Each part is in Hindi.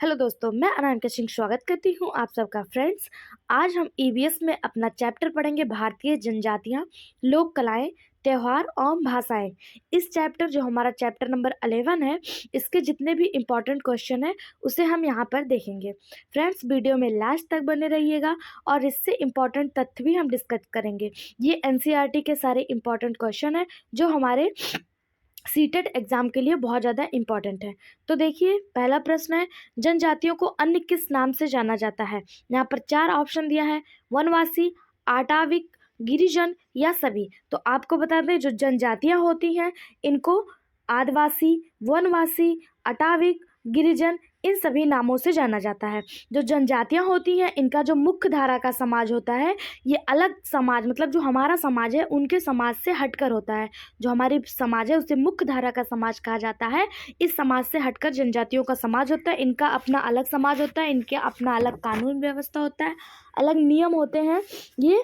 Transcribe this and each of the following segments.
हेलो दोस्तों, मैं अनामिका सिंह स्वागत करती हूँ आप सबका फ्रेंड्स। आज हम ईवीएस में अपना चैप्टर पढ़ेंगे भारतीय जनजातियाँ, लोक कलाएं, त्यौहार और भाषाएं। इस चैप्टर जो हमारा चैप्टर नंबर 11 है, इसके जितने भी इम्पोर्टेंट क्वेश्चन है उसे हम यहाँ पर देखेंगे। फ्रेंड्स, वीडियो में लास्ट तक बने रहिएगा और इससे इम्पोर्टेंट तथ्य भी हम डिस्कस करेंगे। ये एनसीईआरटी के सारे इम्पोर्टेंट क्वेश्चन है जो हमारे सीटेट एग्जाम के लिए बहुत ज़्यादा इम्पॉर्टेंट है। तो देखिए, पहला प्रश्न है, जनजातियों को अन्य किस नाम से जाना जाता है। यहाँ पर 4 ऑप्शन दिया है, वनवासी, आटाविक, गिरिजन या सभी। तो आपको बता दें, जो जनजातियाँ होती हैं इनको आदिवासी, वनवासी, अटाविक, गिरिजन इन सभी नामों से जाना जाता है। जो जनजातियाँ होती हैं इनका जो मुख्य धारा का समाज होता है, ये अलग समाज मतलब जो हमारा समाज है उनके समाज से हटकर होता है। जो हमारी समाज है उसे मुख्य धारा का समाज कहा जाता है। इस समाज से हटकर जनजातियों का समाज होता है। इनका अपना अलग समाज होता है, इनके अपना अलग कानून व्यवस्था होता है, अलग नियम होते हैं। ये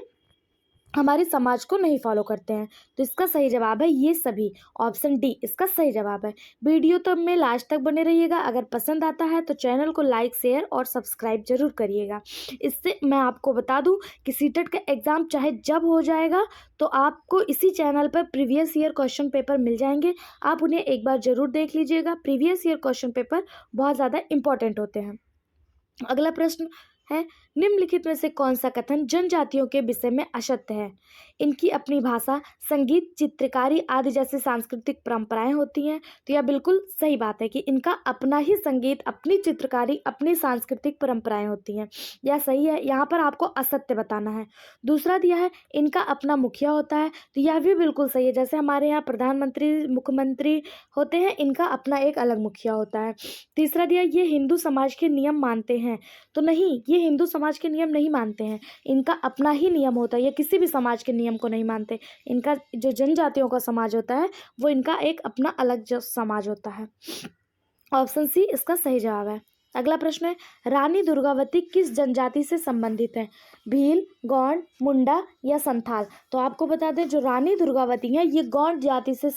हमारे समाज को नहीं फॉलो करते हैं। तो इसका सही जवाब है ये सभी, ऑप्शन डी इसका सही जवाब है। वीडियो तो में लास्ट तक बने रहिएगा। अगर पसंद आता है तो चैनल को लाइक, शेयर और सब्सक्राइब जरूर करिएगा। इससे मैं आपको बता दूं कि सीटेट का एग्ज़ाम चाहे जब हो जाएगा तो आपको इसी चैनल पर प्रीवियस ईयर क्वेश्चन पेपर मिल जाएंगे। आप उन्हें एक बार ज़रूर देख लीजिएगा। प्रीवियस ईयर क्वेश्चन पेपर बहुत ज़्यादा इंपॉर्टेंट होते हैं। अगला प्रश्न है, निम्नलिखित में से कौन सा कथन जनजातियों के विषय में असत्य है। इनकी अपनी भाषा, संगीत, चित्रकारी आदि जैसी सांस्कृतिक परंपराएं होती हैं। तो यह बिल्कुल सही बात है कि इनका अपना ही संगीत, अपनी चित्रकारी, अपनी सांस्कृतिक परंपराएं होती हैं। यह सही है। यहाँ पर आपको असत्य बताना है। दूसरा दिया है, इनका अपना मुखिया होता है। तो यह भी बिल्कुल सही है। जैसे हमारे यहाँ प्रधानमंत्री, मुख्यमंत्री होते हैं, इनका अपना एक अलग मुखिया होता है। तीसरा दिया, ये हिंदू समाज के नियम मानते हैं। तो नहीं, ये हिंदू समाज के नियम नहीं मानते हैं। इनका अपना ही नियम होता है। ये किसी भी समाज के नियम को नहीं मानते। इनका जो जनजातियों का समाज होता है वो इनका एक अपना अलग जो समाज होता है। ऑप्शन सी इसका सही जवाब है। अगला प्रश्न है, रानी दुर्गावती किस जनजाति से संबंधित है। भील, गौंड, मुंडा या संथाल। तो आपको बता दें, जो रानी दुर्गावती है ये गौंड जाति से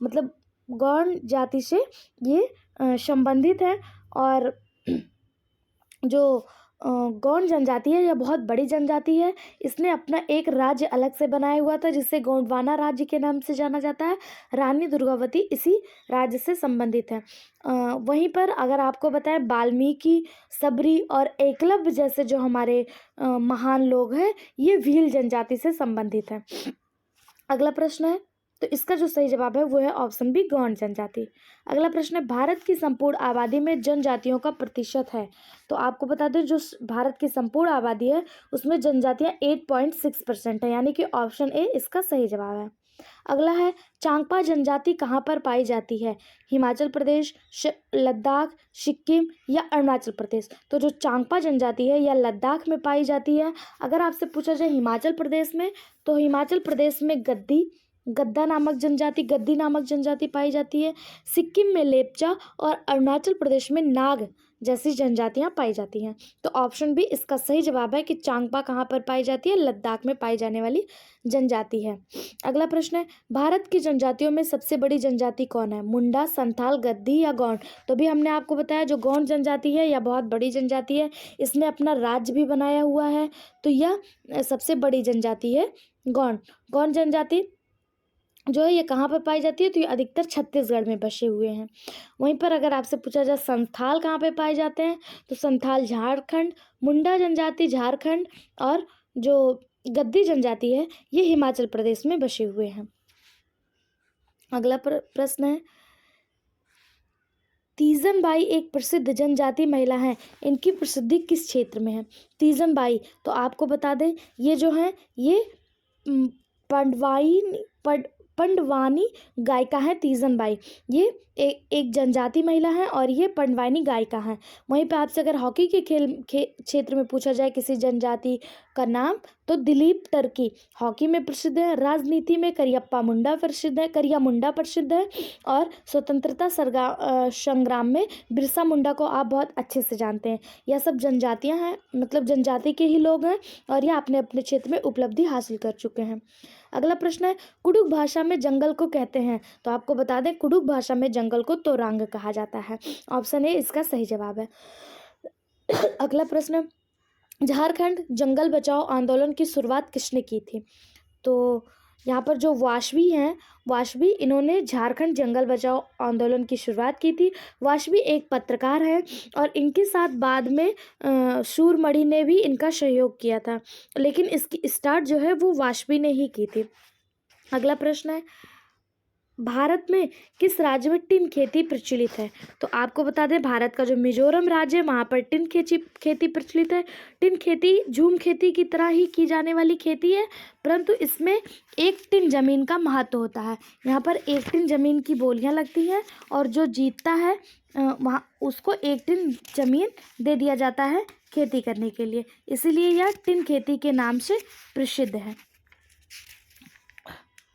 मतलब गौंड जाति से ये संबंधित है। और जो गौंड जनजाति है यह बहुत बड़ी जनजाति है। इसने अपना एक राज्य अलग से बनाया हुआ था जिसे गोंडवाना राज्य के नाम से जाना जाता है। रानी दुर्गावती इसी राज्य से संबंधित है। वहीं पर अगर आपको बताएं, वाल्मीकि, सबरी और एकलव्य जैसे जो हमारे महान लोग हैं ये भील जनजाति से संबंधित हैं। अगला प्रश्न है, तो इसका जो सही जवाब है वो है ऑप्शन बी, गौंड जनजाति। अगला प्रश्न है, भारत की संपूर्ण आबादी में जनजातियों का प्रतिशत है। तो आपको बता दें, जो भारत की संपूर्ण आबादी है उसमें जनजातियां 8.6% है, यानी कि ऑप्शन ए इसका सही जवाब है। अगला है, चांगपा जनजाति कहाँ पर पाई जाती है। हिमाचल प्रदेश, लद्दाख, सिक्किम या अरुणाचल प्रदेश। तो जो चांगपा जनजाति है यह लद्दाख में पाई जाती है। अगर आपसे पूछा जाए हिमाचल प्रदेश में, तो हिमाचल प्रदेश में गद्दी नामक जनजाति पाई जाती है। सिक्किम में लेप्चा और अरुणाचल प्रदेश में नाग जैसी जनजातियां पाई जाती हैं। तो ऑप्शन बी इसका सही जवाब है कि चांगपा कहाँ पर पाई जाती है, लद्दाख में पाई जाने वाली जनजाति है। अगला प्रश्न है, भारत की जनजातियों में सबसे बड़ी जनजाति कौन है। मुंडा, संथाल, गद्दी या गौंड। तो भी हमने आपको बताया जो गौंड जनजाति है यह बहुत बड़ी जनजाति है। इसने अपना राज्य भी बनाया हुआ है। तो यह सबसे बड़ी जनजाति है गौंड जनजाति जो है ये कहाँ पर पाई जाती है। तो ये अधिकतर छत्तीसगढ़ में बसे हुए हैं। वहीं पर अगर आपसे पूछा जाए संथाल कहाँ पे पाए जाते हैं, तो संथाल झारखंड, मुंडा जनजाति झारखंड और जो गद्दी जनजाति है ये हिमाचल प्रदेश में बसे हुए हैं। अगला प्रश्न है, तीजन बाई एक प्रसिद्ध जनजाति महिला है। इनकी प्रसिद्धि किस क्षेत्र में है। तीजन बाई, तो आपको बता दें ये जो है ये पंडवानी गायिका है। तीजन बाई ये एक जनजाति महिला है और ये पंडवानी गायिका है। वहीं पे आपसे अगर हॉकी के खेल क्षेत्र में पूछा जाए किसी जनजाति का नाम, तो दिलीप टर्की हॉकी में प्रसिद्ध है। राजनीति में करिया मुंडा प्रसिद्ध है। और स्वतंत्रता संग्राम में बिरसा मुंडा को आप बहुत अच्छे से जानते हैं। यह सब जनजातियां हैं, मतलब जनजाति के ही लोग हैं और यह अपने अपने क्षेत्र में उपलब्धि हासिल कर चुके हैं। अगला प्रश्न है, कुडुख भाषा में जंगल को कहते हैं। तो आपको बता दें कुडुख भाषा में जंगल को तोरांग कहा जाता है। ऑप्शन ए इसका सही जवाब है। अगला प्रश्न, झारखंड जंगल बचाओ आंदोलन की शुरुआत किसने की थी? तो यहाँ पर जो वाशवी हैं, वाशवी इन्होंने झारखंड जंगल बचाओ आंदोलन की शुरुआत की थी। वाशवी एक पत्रकार हैं और इनके साथ बाद में सूरमणि ने भी इनका सहयोग किया था, लेकिन इसकी स्टार्ट जो है वो वाशवी ने ही की थी। अगला प्रश्न है, भारत में किस राज्य में टिन खेती प्रचलित है? तो आपको बता दें, भारत का जो मिजोरम राज्य है वहाँ पर टिन खेती प्रचलित है। टिन खेती झूम खेती की तरह ही की जाने वाली खेती है, परंतु इसमें एक टिन जमीन का महत्व होता है। यहाँ पर एक टिन जमीन की बोलियाँ लगती हैं और जो जीतता है वहाँ उसको एक टिन जमीन दे दिया जाता है खेती करने के लिए, इसीलिए यह टिन खेती के नाम से प्रसिद्ध है।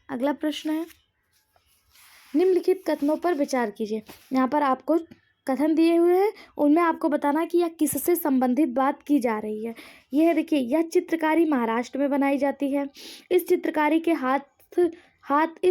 अगला प्रश्न है, निम्नलिखित कथनों पर विचार कीजिए। यहाँ पर आपको कथन दिए हुए हैं, उनमें आपको बताना कि यह किससे संबंधित बात की जा रही है। यह है, देखिए, यह चित्रकारी महाराष्ट्र में बनाई जाती है। इस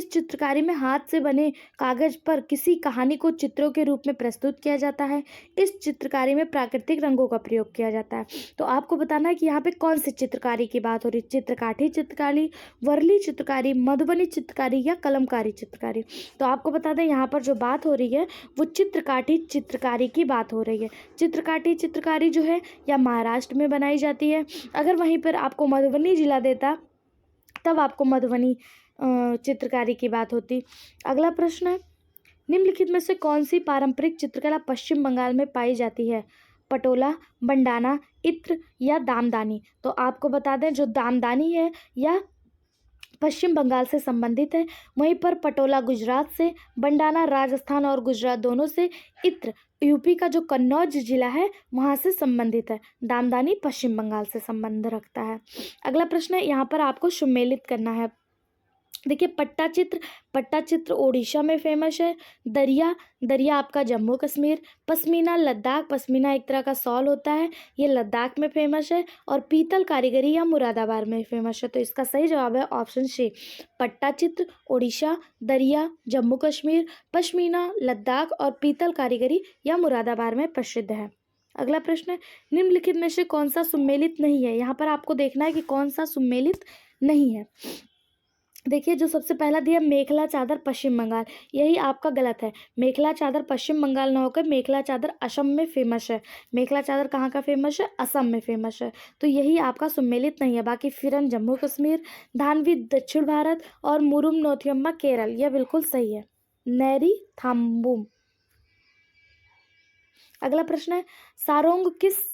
चित्रकारी में हाथ से बने कागज पर किसी कहानी को चित्रों के रूप में प्रस्तुत किया जाता है। इस चित्रकारी में प्राकृतिक रंगों का प्रयोग किया जाता है। तो आपको बताना है कि यहाँ पे कौन सी चित्रकारी की बात हो रही है, चित्रकाठी चित्रकारी, वर्ली चित्रकारी, मधुबनी चित्रकारी या कलमकारी चित्रकारी। तो आपको बता दें, यहाँ पर जो बात हो रही है वो चित्रकाठी चित्रकारी की बात हो रही है। चित्रकाठी चित्रकारी जो है यह महाराष्ट्र में बनाई जाती है। अगर वहीं पर आपको मधुबनी जिला देता तब आपको मधुबनी चित्रकारी की बात होती। अगला प्रश्न है, निम्नलिखित में से कौन सी पारंपरिक चित्रकला पश्चिम बंगाल में पाई जाती है? पटोला, बंडाना, इत्र या दामदानी। तो आपको बता दें, जो दामदानी है यह पश्चिम बंगाल से संबंधित है, वहीं पर पटोला गुजरात से, बंडाना राजस्थान और गुजरात दोनों से, इत्र यूपी का जो कन्नौज जिला है वहाँ से संबंधित है, दामदानी पश्चिम बंगाल से संबंध रखता है। अगला प्रश्न है, यहाँ पर आपको सुमेलित करना है। देखिए, पट्टा चित्र ओडिशा में फेमस है। दरिया आपका जम्मू कश्मीर। पश्मीना लद्दाख, पश्मीना एक तरह का शॉल होता है, ये लद्दाख में फेमस है। और पीतल कारीगरी या मुरादाबाद में फेमस है। तो इसका सही जवाब है ऑप्शन सी, पट्टा चित्र ओडिशा, दरिया जम्मू कश्मीर, पश्मीना लद्दाख और पीतल कारीगरी या मुरादाबाद में प्रसिद्ध है। अगला प्रश्न है, निम्नलिखित में से कौन सा सुमेलित नहीं है? यहाँ पर आपको देखना है कि कौन सा सुमेलित नहीं है। देखिए, जो सबसे पहला दिया मेखला चादर पश्चिम बंगाल, यही आपका गलत है। मेखला चादर पश्चिम बंगाल ना होकर मेखला चादर असम में फेमस है। मेखला चादर कहाँ का फेमस है? असम में फेमस है। तो यही आपका सुमेलित नहीं है। बाकी फिरन जम्मू कश्मीर, धानवी दक्षिण भारत और मुरुम नोथियम्मा केरल, यह बिल्कुल सही है। नैरी थाम्बुम। अगला प्रश्न है, सारोंग किस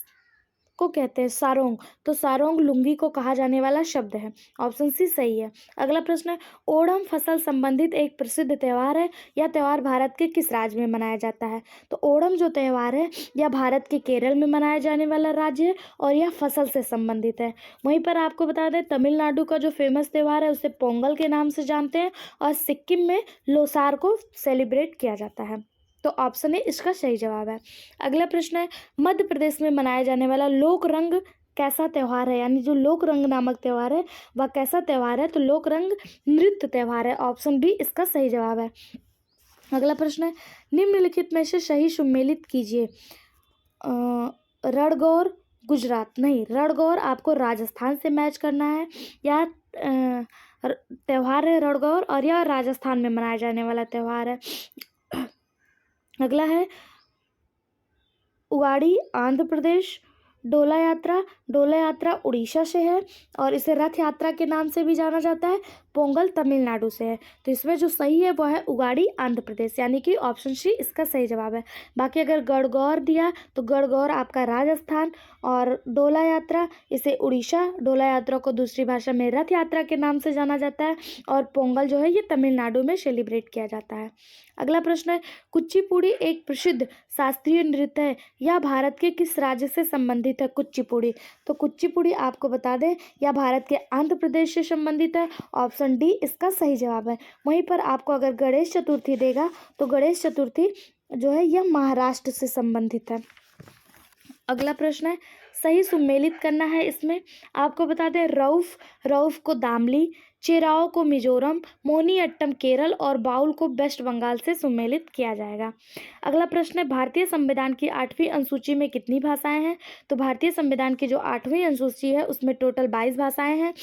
को कहते हैं? सारोंग, तो सारोंग लुंगी को कहा जाने वाला शब्द है। ऑप्शन सी सही है। अगला प्रश्न है, ओणम फसल संबंधित एक प्रसिद्ध त्यौहार है। यह त्यौहार भारत के किस राज्य में मनाया जाता है? तो ओणम जो त्यौहार है यह भारत के केरल में मनाया जाने वाला राज्य है और यह फसल से संबंधित है। वहीं पर आपको बता दें, तमिलनाडु का जो फेमस त्यौहार है उसे पोंगल के नाम से जानते हैं और सिक्किम में लोसार को सेलिब्रेट किया जाता है। तो ऑप्शन ए इसका सही जवाब है। अगला प्रश्न है, मध्य प्रदेश में मनाया जाने वाला लोक रंग कैसा त्यौहार है? यानी जो लोक रंग नामक त्यौहार है वह कैसा त्यौहार है? तो लोक रंग नृत्य त्यौहार है। ऑप्शन डी इसका सही जवाब है। अगला प्रश्न है, निम्नलिखित में से सही सुमेलित कीजिए। रणगौर गुजरात नहीं, रणगौर आपको राजस्थान से मैच करना है। यह त्यौहार है रणगौर और यह राजस्थान में मनाया जाने वाला त्यौहार है। अगला है, उगाड़ी आंध्र प्रदेश। डोला यात्रा उड़ीसा से है और इसे रथ यात्रा के नाम से भी जाना जाता है। पोंगल तमिलनाडु से है। तो इसमें जो सही है वह है उगाड़ी आंध्र प्रदेश, यानी कि ऑप्शन सी इसका सही जवाब है। बाकी अगर गणगौर दिया तो गणगौर आपका राजस्थान और डोला यात्रा इसे उड़ीसा, डोला यात्रा को दूसरी भाषा में रथ यात्रा के नाम से जाना जाता है और पोंगल जो है ये तमिलनाडु में सेलिब्रेट किया जाता है। अगला प्रश्न है, कुचिपुड़ी एक प्रसिद्ध शास्त्रीय नृत्य है। यह भारत के किस राज्य से संबंधित है? कुचिपुड़ी, तो कुचिपुड़ी आपको बता दें यह भारत के आंध्र प्रदेश से संबंधित है। ऑप्शन डी इसका सही जवाब है। वहीं पर आपको अगर गणेश चतुर्थी देगा तो गणेश चतुर्थी जो है यह महाराष्ट्र से संबंधित है। अगला प्रश्न है, सही सुमेलित करना है। इसमें आपको बता दें, रऊफ को दामली, चेराओ को मिजोरम, मोहिनीअट्टम केरल और बाउल को वेस्ट बंगाल से सम्मिलित किया जाएगा। अगला प्रश्न है, भारतीय संविधान की 8वीं अनुसूची में कितनी भाषाएं हैं? तो भारतीय संविधान की जो 8वीं अनुसूची है उसमें टोटल 22 भाषाएं हैं।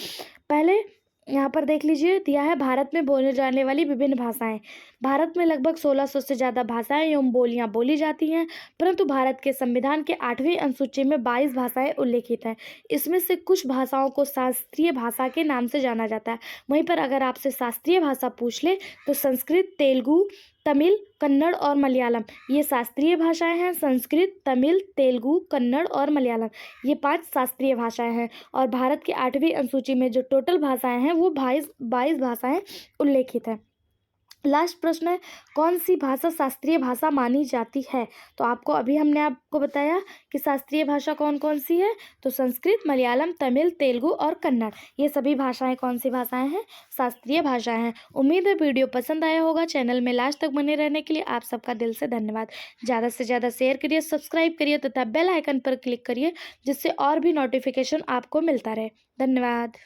पहले यहाँ पर देख लीजिए, दिया है भारत में बोले जाने वाली विभिन्न भाषाएं। भारत में लगभग 1600 से ज़्यादा भाषाएं एवं बोलियां बोली जाती हैं, परंतु भारत के संविधान के 8वीं अनुसूची में 22 भाषाएं उल्लेखित हैं। इसमें से कुछ भाषाओं को शास्त्रीय भाषा के नाम से जाना जाता है। वहीं पर अगर आपसे शास्त्रीय भाषा पूछ ले तो संस्कृत, तेलुगु, तमिल, कन्नड़ और मलयालम ये शास्त्रीय भाषाएं हैं। संस्कृत, तमिल, तेलुगु, कन्नड़ और मलयालम ये 5 शास्त्रीय भाषाएं हैं। और भारत की 8वीं अनुसूची में जो टोटल भाषाएं हैं वो 22 भाषाएं उल्लेखित हैं। लास्ट प्रश्न है, कौन सी भाषा शास्त्रीय भाषा मानी जाती है? तो हमने आपको बताया कि शास्त्रीय भाषा कौन कौन सी है। तो संस्कृत, मलयालम, तमिल, तेलुगु और कन्नड़ ये सभी भाषाएं कौन सी भाषाएं हैं? शास्त्रीय भाषाएं हैं। उम्मीद है वीडियो पसंद आया होगा। चैनल में लास्ट तक बने रहने के लिए आप सबका दिल से धन्यवाद। ज़्यादा से ज़्यादा शेयर करिए, सब्सक्राइब करिए तथा बेल आइकन पर क्लिक करिए, जिससे और भी नोटिफिकेशन आपको मिलता रहे। धन्यवाद।